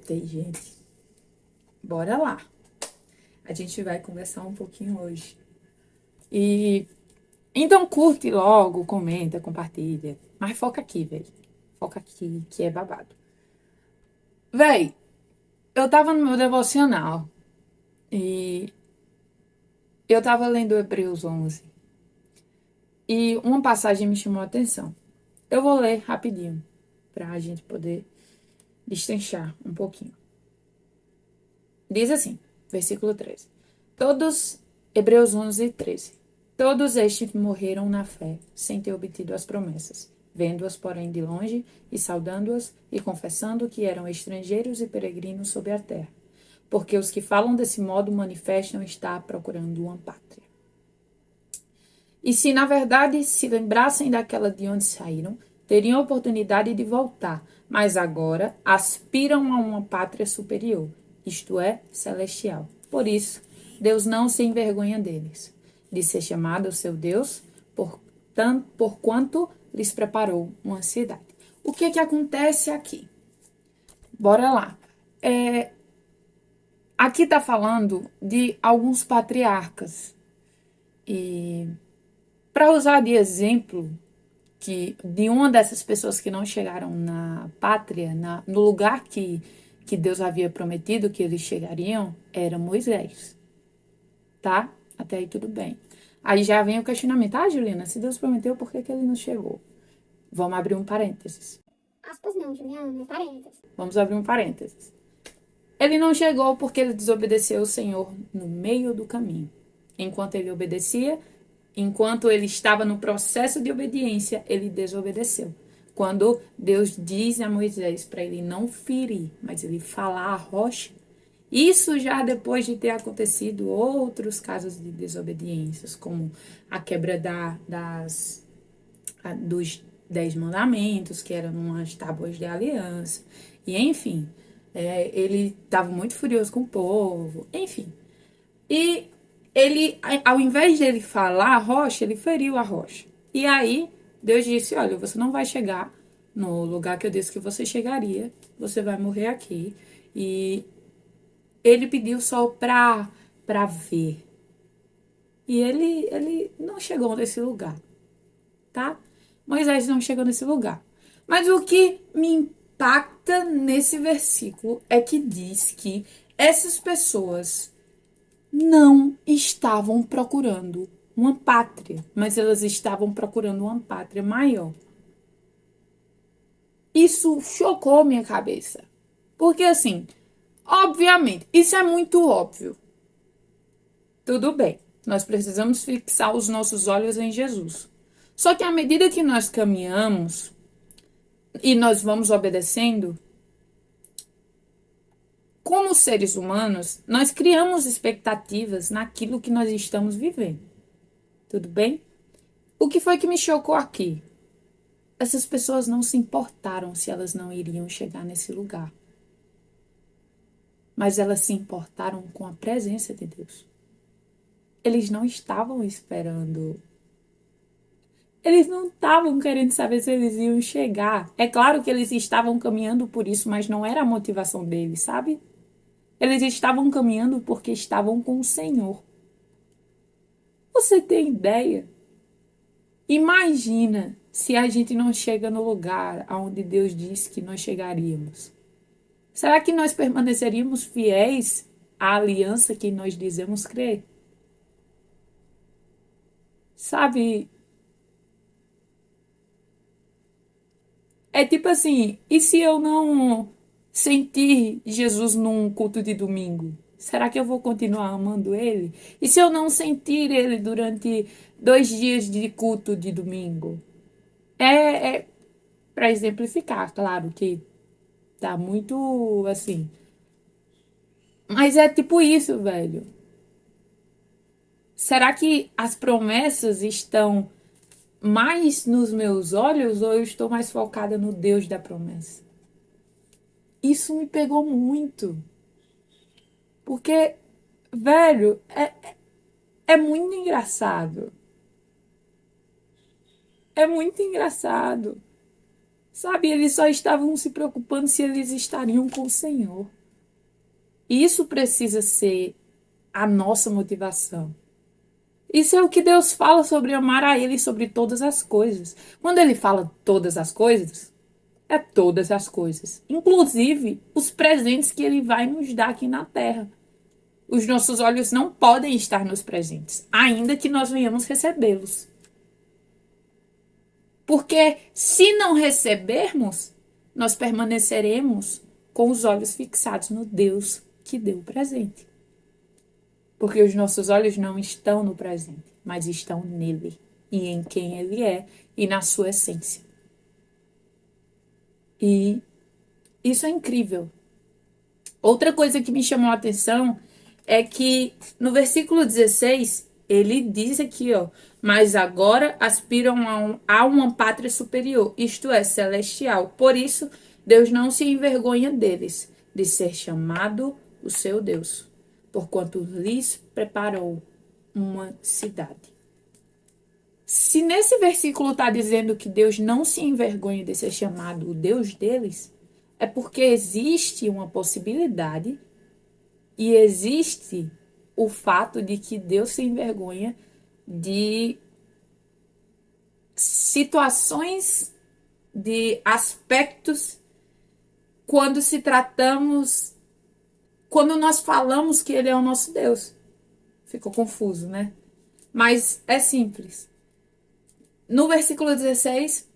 Voltei, gente. Bora lá. A gente vai conversar um pouquinho hoje. E então curte logo, comenta, compartilha. Mas foca aqui, velho. Foca aqui, que é babado. Véi, eu tava no meu devocional e eu tava lendo Hebreus 11 e uma passagem me chamou a atenção. Eu vou ler rapidinho pra gente poder destrinchar um pouquinho. Diz assim, versículo 13. Hebreus 11, 13. Todos estes morreram na fé, sem ter obtido as promessas, vendo-as, porém, de longe, e saudando-as, e confessando que eram estrangeiros e peregrinos sobre a terra. Porque os que falam desse modo manifestam estar procurando uma pátria. E se, na verdade, se lembrassem daquela de onde saíram, teriam oportunidade de voltar, mas agora aspiram a uma pátria superior, isto é, celestial. Por isso, Deus não se envergonha deles, de ser chamado o seu Deus, porquanto lhes preparou uma cidade. O que é que acontece aqui? Bora lá. Aqui está falando de alguns patriarcas. E para usar de exemplo, que de uma dessas pessoas que não chegaram na pátria, no lugar que Deus havia prometido que eles chegariam, era Moisés, tá? Até aí tudo bem. Aí já vem o questionamento, Juliana, se Deus prometeu, por que ele não chegou? Vamos abrir um parênteses. Aspas não, Juliana, parênteses. Vamos abrir um parênteses. Ele não chegou porque ele desobedeceu o Senhor no meio do caminho. Enquanto ele obedecia, enquanto ele estava no processo de obediência, ele desobedeceu. Quando Deus diz a Moisés para ele não ferir, mas ele falar a rocha, isso já depois de ter acontecido outros casos de desobediências, como a quebra dos 10 mandamentos, que eram umas tábuas de aliança, e enfim, ele estava muito furioso com o povo, enfim. E ele, ao invés dele falar a rocha, ele feriu a rocha. E aí, Deus disse, olha, você não vai chegar no lugar que eu disse que você chegaria, você vai morrer aqui. E ele pediu só para ver. E ele não chegou nesse lugar, tá? Moisés não chegou nesse lugar. Mas o que me impacta nesse versículo é que diz que essas pessoas não estavam procurando uma pátria, mas elas estavam procurando uma pátria maior. Isso chocou minha cabeça. Porque assim, obviamente, isso é muito óbvio. Tudo bem, nós precisamos fixar os nossos olhos em Jesus. Só que à medida que nós caminhamos e nós vamos obedecendo, como seres humanos, nós criamos expectativas naquilo que nós estamos vivendo. Tudo bem? O que foi que me chocou aqui? Essas pessoas não se importaram se elas não iriam chegar nesse lugar. Mas elas se importaram com a presença de Deus. Eles não estavam esperando. Eles não estavam querendo saber se eles iam chegar. É claro que eles estavam caminhando por isso, mas não era a motivação deles, sabe? Eles estavam caminhando porque estavam com o Senhor. Você tem ideia? Imagina se a gente não chega no lugar aonde Deus disse que nós chegaríamos. Será que nós permaneceríamos fiéis à aliança que nós dizemos crer? Sabe? É tipo assim, e se eu não sentir Jesus num culto de domingo? Será que eu vou continuar amando ele? E se eu não sentir ele durante 2 dias de culto de domingo? É para exemplificar, claro que tá muito assim. Mas é tipo isso, velho. Será que as promessas estão mais nos meus olhos ou eu estou mais focada no Deus da promessa? Isso me pegou muito. Porque, velho, é muito engraçado. É muito engraçado. Sabe, eles só estavam se preocupando se eles estariam com o Senhor. Isso precisa ser a nossa motivação. Isso é o que Deus fala sobre amar a Ele sobre todas as coisas. Quando Ele fala todas as coisas, é todas as coisas. Inclusive os presentes que Ele vai nos dar aqui na terra. Os nossos olhos não podem estar nos presentes, ainda que nós venhamos recebê-los. Porque se não recebermos, nós permaneceremos com os olhos fixados no Deus que deu o presente. Porque os nossos olhos não estão no presente, mas estão nele e em quem ele é e na sua essência. E isso é incrível. Outra coisa que me chamou a atenção é que no versículo 16, ele diz aqui, ó, mas agora aspiram a uma pátria superior, isto é, celestial. Por isso, Deus não se envergonha deles, de ser chamado o seu Deus, porquanto lhes preparou uma cidade. Se nesse versículo está dizendo que Deus não se envergonha de ser chamado o Deus deles, é porque existe uma possibilidade e existe o fato de que Deus se envergonha de situações, de aspectos, quando nós falamos que Ele é o nosso Deus. Ficou confuso, né? Mas é simples. No versículo 16,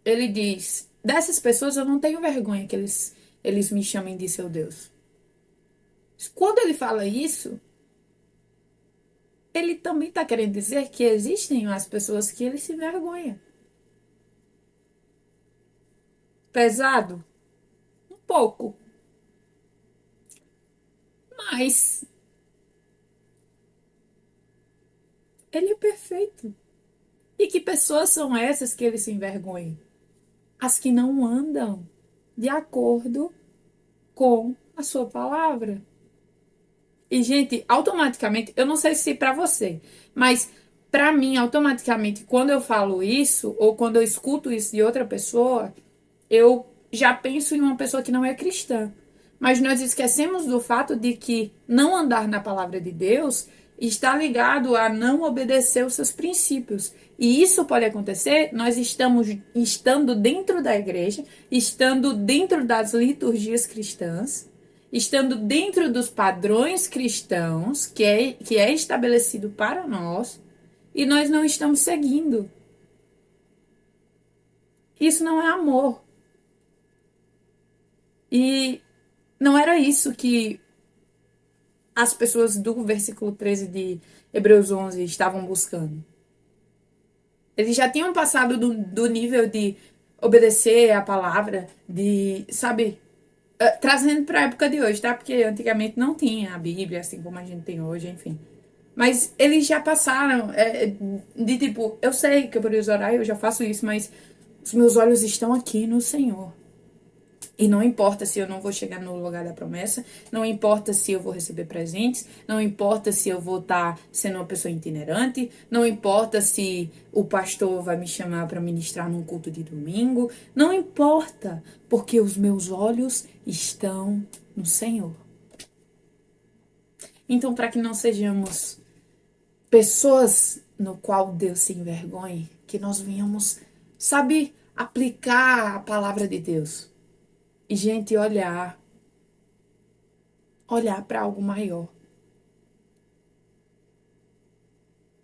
ele diz: dessas pessoas eu não tenho vergonha que eles me chamem de seu Deus. Quando ele fala isso, ele também está querendo dizer que existem as pessoas que ele se envergonha. Pesado? Um pouco. Mas ele é perfeito. E que pessoas são essas que ele se envergonha? As que não andam de acordo com a sua palavra. E, gente, automaticamente, eu não sei se para você, mas para mim, automaticamente, quando eu falo isso, ou quando eu escuto isso de outra pessoa, eu já penso em uma pessoa que não é cristã. Mas nós esquecemos do fato de que não andar na palavra de Deus está ligado a não obedecer os seus princípios. E isso pode acontecer, nós estamos estando dentro da igreja, estando dentro das liturgias cristãs, estando dentro dos padrões cristãos que é estabelecido para nós, e nós não estamos seguindo. Isso não é amor. E não era isso que as pessoas do versículo 13 de Hebreus 11 estavam buscando. Eles já tinham passado do nível de obedecer a palavra, de, sabe, trazendo para a época de hoje, tá? Porque antigamente não tinha a Bíblia, assim como a gente tem hoje, enfim. Mas eles já passaram de tipo, eu sei que eu preciso orar, eu já faço isso, mas os meus olhos estão aqui no Senhor. E não importa se eu não vou chegar no lugar da promessa, não importa se eu vou receber presentes, não importa se eu vou estar sendo uma pessoa itinerante, não importa se o pastor vai me chamar para ministrar num culto de domingo, não importa, porque os meus olhos estão no Senhor. Então, para que não sejamos pessoas no qual Deus se envergonhe, que nós venhamos, sabe, aplicar a palavra de Deus. E, gente, olhar para algo maior.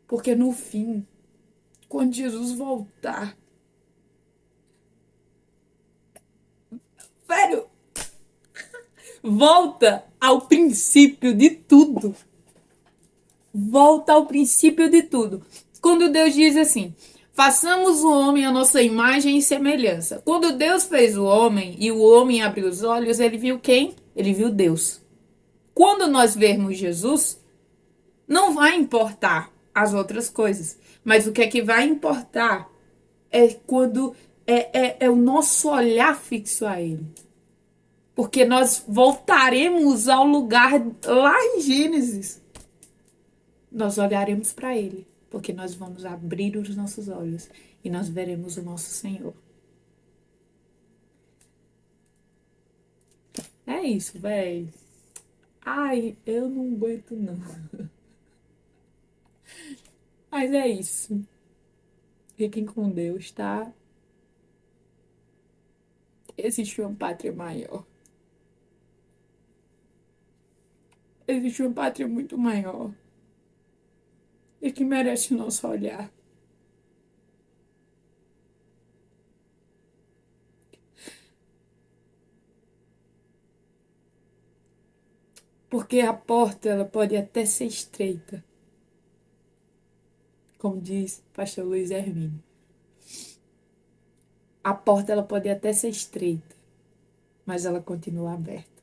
Porque no fim, quando Jesus voltar, velho, volta ao princípio de tudo. Volta ao princípio de tudo. Quando Deus diz assim: façamos o homem à nossa imagem e semelhança. Quando Deus fez o homem e o homem abriu os olhos, ele viu quem? Ele viu Deus. Quando nós vermos Jesus, não vai importar as outras coisas. Mas o que é que vai importar é quando é o nosso olhar fixo a Ele. Porque nós voltaremos ao lugar lá em Gênesis. Nós olharemos para Ele. Porque nós vamos abrir os nossos olhos e nós veremos o nosso Senhor. É isso, véi. Ai, eu não aguento, não. Mas é isso. Fiquem com Deus, tá? Existe uma pátria maior. Existe uma pátria muito maior. E que merece o nosso olhar. Porque a porta, ela pode até ser estreita. Como diz pastor Luiz Hermínio. A porta, ela pode até ser estreita. Mas ela continua aberta.